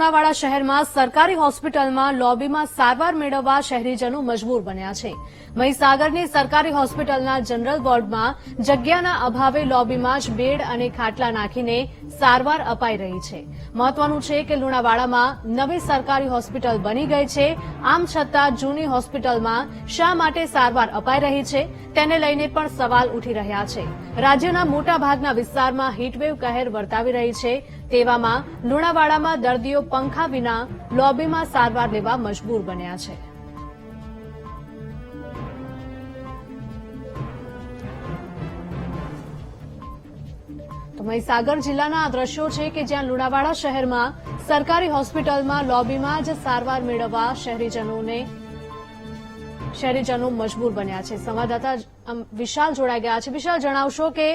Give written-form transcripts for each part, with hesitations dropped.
લુણાવાડા શહેરમાં સરકારી હોસ્પિટલમાં લોબીમાં સારવાર મેળવવા શહેરીજનો મજબૂર બન્યા છે। મહીસાગરની સરકારી હોસ્પિટલના જનરલ વોર્ડમાં જગ્યાના અભાવે લોબીમાં જ બેડ અને ખાટલા નાખીને સારવાર અપાઈ રહી છે। મહત્વનું છે કે લુણાવાડામાં નવી સરકારી હોસ્પિટલ બની ગઈ છે, આમ છતાં જૂની હોસ્પિટલમાં શા માટે સારવાર અપાઈ રહી છે તેને લઈને પણ સવાલ ઉઠી રહ્યા છે। રાજ્યના મોટાભાગના વિસ્તારમાં હીટવેવ કહેર વર્તાવી રહી છે, તેવામાં લુણાવાડામાં દર્દીઓ પંખા વિના લોબીમાં સારવાર લેવા મજબૂર બન્યા છે। તો મહીસાગર જિલ્લાના આ દ્રશ્યો છે કે જ્યાં લુણાવાડા શહેરમાં સરકારી હોસ્પિટલમાં લોબીમાં જ સારવાર મેળવવા શહેરીજનો મજબૂર બન્યા છે। સંવાદદાતા વિશાલ જોડાઈ ગયા છે। વિશાલ, જણાવશો કે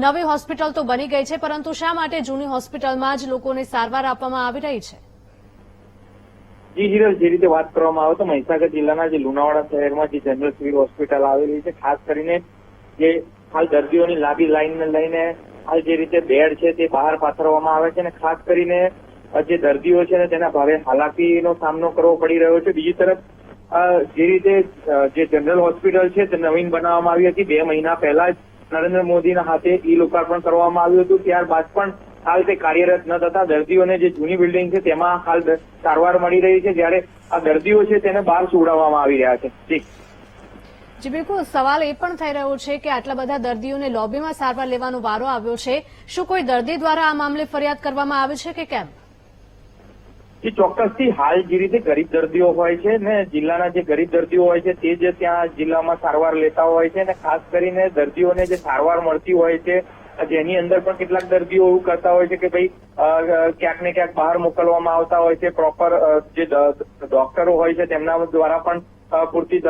નવી હોસ્પિટલ તો બની ગઈ છે, પરંતુ શા માટે જૂની હોસ્પિટલમાં જ લોકોને સારવાર આપવામાં આવી રહી છે? જી હિરલ, જે રીતે વાત કરવામાં આવે તો મહીસાગર જિલ્લાના જે લુણાવાડા શહેરમાં જે જનરલ સિવિલ હોસ્પિટલ આવેલી છે, ખાસ કરીને જે હાલ દર્દીઓની લાંબી લાઈનને લઈને હાલ જે રીતે બેડ છે તે બહાર પાથરવામાં આવે છે અને ખાસ કરીને જે દર્દીઓ છે ને તેના ભારે હાલાકીનો સામનો કરવો પડી રહ્યો છે। બીજી તરફ જે રીતે જે જનરલ હોસ્પિટલ છે તે નવીન બનાવવામાં આવી હતી, 2 મહિના પહેલા જ નરેન્દ્ર મોદીના હાથે લોકાર્પણ કરવામાં આવ્યું હતું, ત્યારબાદ પણ હાલ તે કાર્યરત ન થતા દર્દીઓને જે જૂની બિલ્ડિંગ છે તેમાં હાલ સારવાર મળી રહી છે, જ્યારે આ દર્દીઓ છે તેને બહાર સુવડાવવામાં આવી રહ્યા છે। જી બિલકુલ, સવાલ એ પણ થઈ રહ્યો છે કે આટલા બધા દર્દીઓને લોબીમાં સારવાર લેવાનો વારો આવ્યો છે, શું કોઈ દર્દી દ્વારા આ મામલે ફરિયાદ કરવામાં આવી છે કે કેમ? જે ચોક્કસથી હાલ જે રીતે ગરીબ દર્દીઓ હોય છે ને, જિલ્લાના જે ગરીબ દર્દીઓ હોય છે તે જ ત્યાં જિલ્લામાં સારવાર લેતા હોય છે, અને ખાસ કરીને દર્દીઓને જે સારવાર મળતી હોય છે જેની અંદર પણ કેટલાક દર્દીઓ એવું કરતા હોય છે કે ભાઈ ક્યાંક ને ક્યાંક બહાર મોકલવામાં આવતા હોય છે, પ્રોપર જે ડોક્ટરો હોય છે તેમના દ્વારા પણ પૂરતી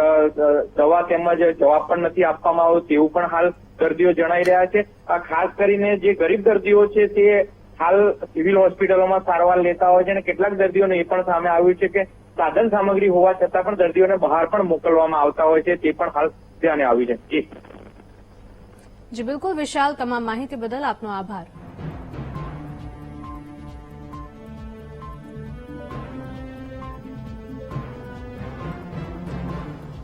દવા તેમજ જવાબ પણ નથી આપવામાં આવ્યો તેવું પણ હાલ દર્દીઓ જણાઈ રહ્યા છે। ખાસ કરીને જે ગરીબ દર્દીઓ છે તે હાલ સિવિલ હોસ્પિટલોમાં સારવાર લેતા હોય છે અને કેટલાક દર્દીઓને એ પણ સામે આવ્યું છે કે સાધન સામગ્રી હોવા છતાં પણ દર્દીઓને બહાર પણ મોકલવામાં આવતા હોય છે, તે પણ હાલ ધ્યાને આવ્યું છે। જી બિલકુલ વિશાલ, તમામ માહિતી બદલ આપનો આભાર।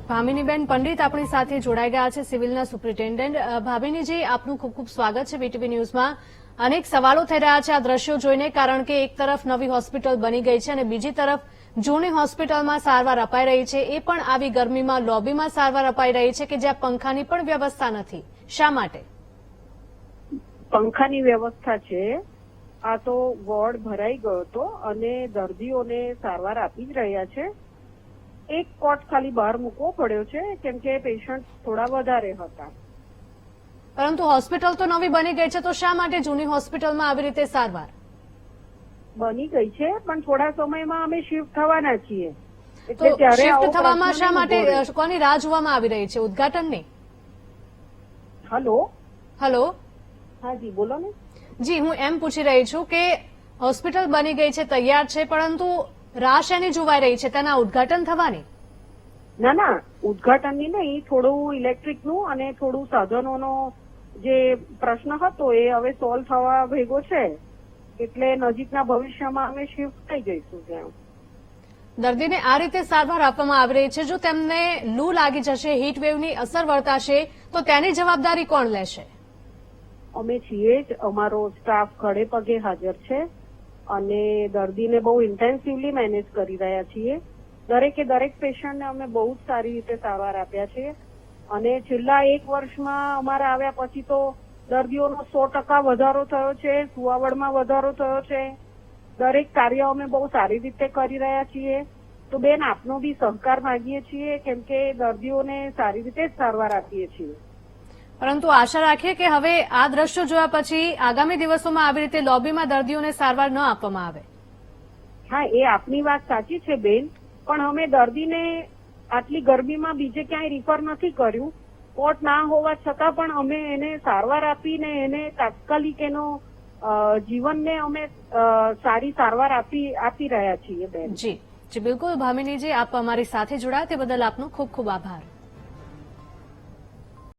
ભામિનીબેન પંડિત આપણી સાથે જોડાઈ ગયા છે, સિવિલના સુપ્રિન્ટેન્ડન્ટ। ભામિનીજી, આપનું ખૂબ ખૂબ સ્વાગત છે વીટીવી ન્યૂઝમાં। અનેક સવાલો થઈ રહ્યા છે આ દ્રશ્યો જોઈને, કારણ કે એક તરફ નવી હોસ્પિટલ બની ગઈ છે અને બીજી તરફ જૂની હોસ્પિટલમાં સારવાર અપાઈ રહી છે, એ પણ આવી ગરમીમાં લોબીમાં સારવાર અપાઈ રહી છે કે જ્યાં પંખાની પણ વ્યવસ્થા નથી। શા માટે? પંખાની વ્યવસ્થા છે, આ તો વોર્ડ ભરાઈ ગયો હતો અને દર્દીઓને સારવાર આપી જ રહ્યા છે। એક કોટ ખાલી બહાર મૂકવો પડ્યો છે કેમ કે પેશન્ટ થોડા વધારે હતા। પરંતુ હોસ્પિટલ તો નવી બની ગઈ છે, તો શા માટે જૂની હોસ્પિટલમાં આવી રીતે સારવાર? બની ગઈ છે પણ થોડા સમયમાં અમે શિફ્ટ થવાના છીએ, એટલે ત્યારે શિફ્ટ થવામાં શા માટે કોની રાહ જોવામાં આવી રહી છે? ઉદ્ઘાટનની? હેલો હેલો, હા જી બોલો ને। જી, હું એમ પૂછી રહી છું કે હોસ્પિટલ બની ગઈ છે, તૈયાર છે, પરંતુ રાહ શેની જોવાઈ રહી છે? તેના ઉદ્ઘાટન થવાની? ના, ઉદ્ઘાટનની નહીં, થોડું ઇલેક્ટ્રિકનું અને થોડું સાધનોનો જે પ્રશ્ન હતો એ હવે સોલ્વ થવા ભેગો છે, એટલે નજીકના ભવિષ્યમાં અમે શિફ્ટ થઈ જઈશું ત્યાં। દર્દીને આ રીતે સારવાર આપવામાં આવી રહી છે, જો તેમને લૂ લાગી જશે, હીટવેવની અસર વર્તાશે તો તેની જવાબદારી કોણ લેશે? અમે છીએ જ, અમારો સ્ટાફ ખડે પગે હાજર છે અને દર્દીને બહુ ઇન્ટેન્સિવલી મેનેજ કરી રહ્યા છીએ। દરેકે દરેક પેશન્ટને અમે બહુ જ સારી રીતે સારવાર આપ્યા છે અને છેલ્લા 1 વર્ષમાં અમારા આવ્યા પછી તો દર્દીઓનો 100% વધારો થયો છે, સુવાવડમાં વધારો થયો છે, દરેક કાર્ય અમે બહુ સારી રીતે કરી રહ્યા છીએ। તો બેન, આપનો બી સહકાર માંગીએ છીએ કેમ કે દર્દીઓને સારી રીતે જ સારવાર આપીએ છીએ। પરંતુ આશા રાખીએ કે હવે આ દ્રશ્યો જોયા પછી આગામી દિવસોમાં આવી રીતે લોબીમાં દર્દીઓને સારવાર ન આપવામાં આવે। હા, એ આપની વાત સાચી છે બેન, પણ અમે દર્દીને આટલી ગરમીમાં બીજે ક્યાંય રિફર નથી કર્યું, કોટ ના હોવા છતાં પણ અમે એને સારવાર આપીને એને તાત્કાલિક એનો જીવનને અમે સારી સારવાર આપી રહ્યા છીએ બેન। જી બિલકુલ ભામિનીજી, આપ અમારી સાથે જોડાયા તે બદલ આપનો ખૂબ ખૂબ આભાર।